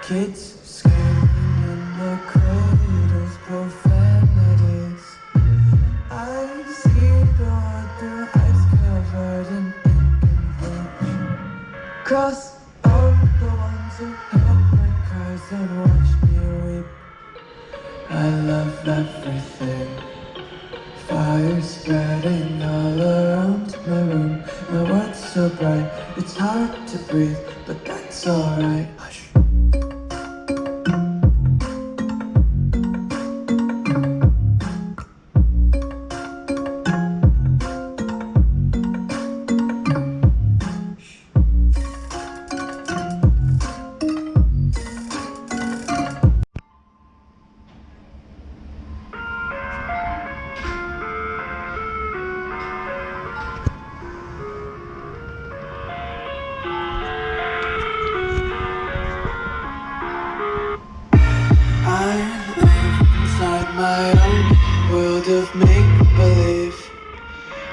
Kids screaming in the cradles, profanities. I see the world through ice covered in ink and bleach. Cross out the ones who heard my cries and watched me weep. I love everything. Fire spreading all around my room. My world's so bright, it's hard to breathe, but that's alright. Hush.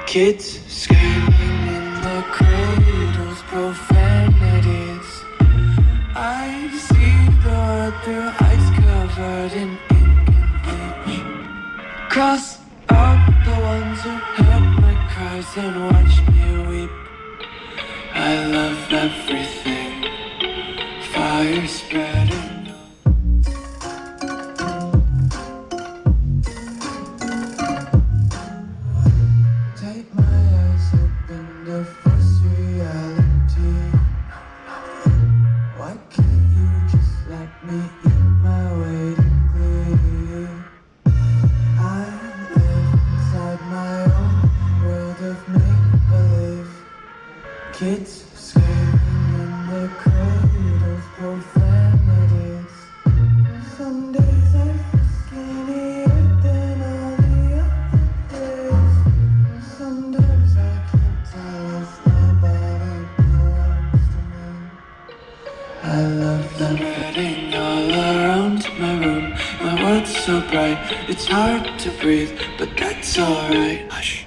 Kids screaming in the cradles, profanities. I see the world through ice covered in ink and bleach. Cross out the ones who heard my cries and watched me weep. I love everything. Fire spreading. Kids screaming in the cradles, profanities. Some days I feel skinnier than all the other days. Sometimes I can't tell if my body belongs to me. I love them spreading all around my room. My world's so bright, it's hard to breathe, but that's alright. Hush.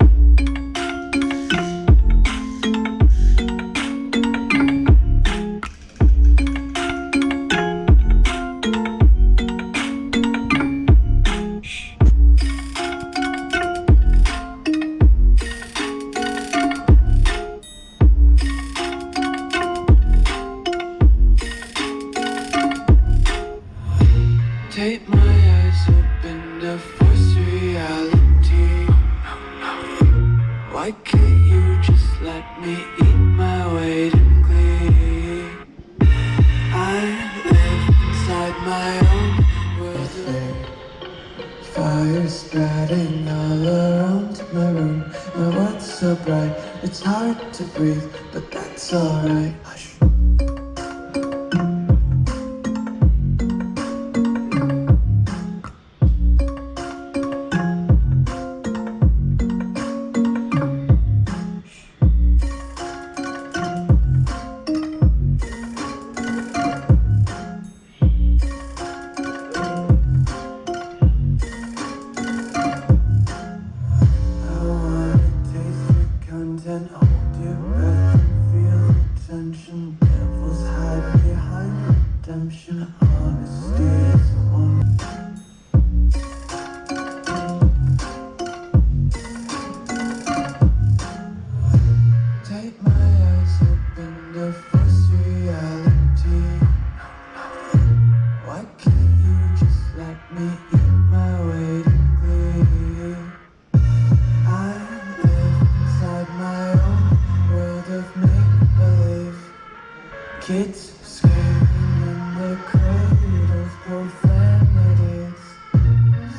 Take my eyes open to force reality. Why can't you just let me eat my weight in glee? I live inside my own world of fire spreading all around my room. My world's so bright, it's hard to breathe, but that's alright. Hush. And hold your breath and feel the tension. Devils hide behind redemption. Honesty is one. Take my eyes open to force reality. Why can't you just let me eat my weight in glee? I live inside my own world of make-believe. Kids screaming in the cradles, profanities.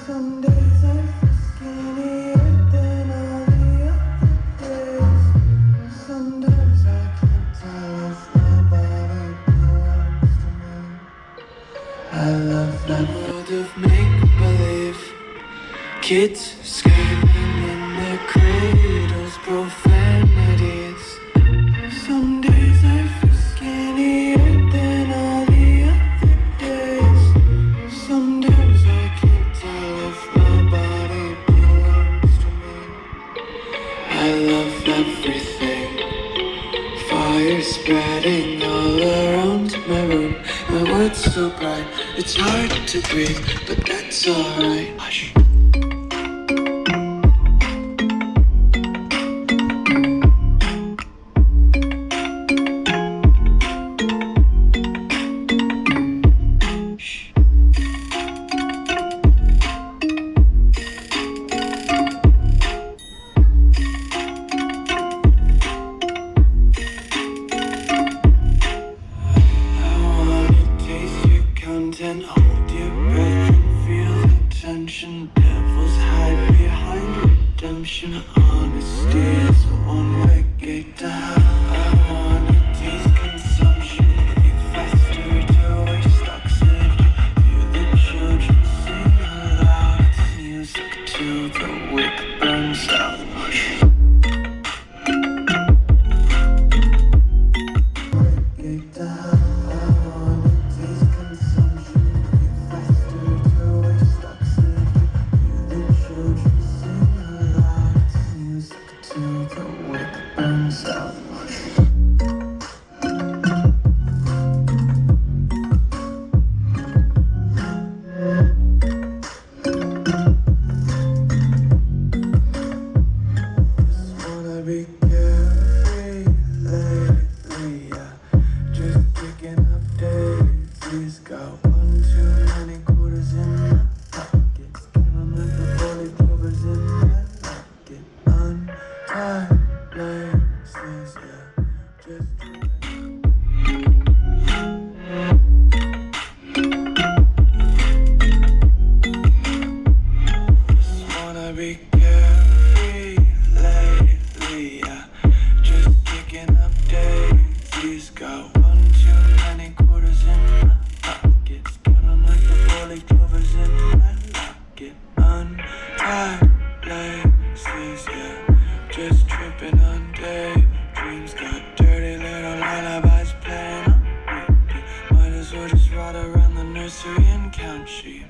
Some days I feel skinnier than all the other days. Sometimes I can't tell if my body belongs to me. I love that world of make-believe. Kids screaming in the cradles, profanities. Some days I feel skinnier than all the other days. Sometimes I can't tell if my body belongs to me. I love everything. Fire spreading all around my room. My words so bright, it's hard to breathe, but that's alright. Hush. Hold your breath and feel the tension. Devils hide behind redemption. Honesty is a one-way gate to hell. I wanna taste consumption. Eat faster to waste oxygen. Hear the children sing aloud. It's music till the wick burns out. Gate to hell. Be carefree lately, yeah. Just picking up daisies. Got one too many quarters in my pockets. Killing like the bully covers in my locket. Untied laces, yeah. Just wanna be carefree lately, yeah. Just picking up daisies. Got one too many quarters in my pockets. Counting like the bully clovers in my locket. Untied laces, yeah. Just tripping on daydreams. Got dirty little lullabies playing on repeat. Might as well just ride around the nursery and count sheep.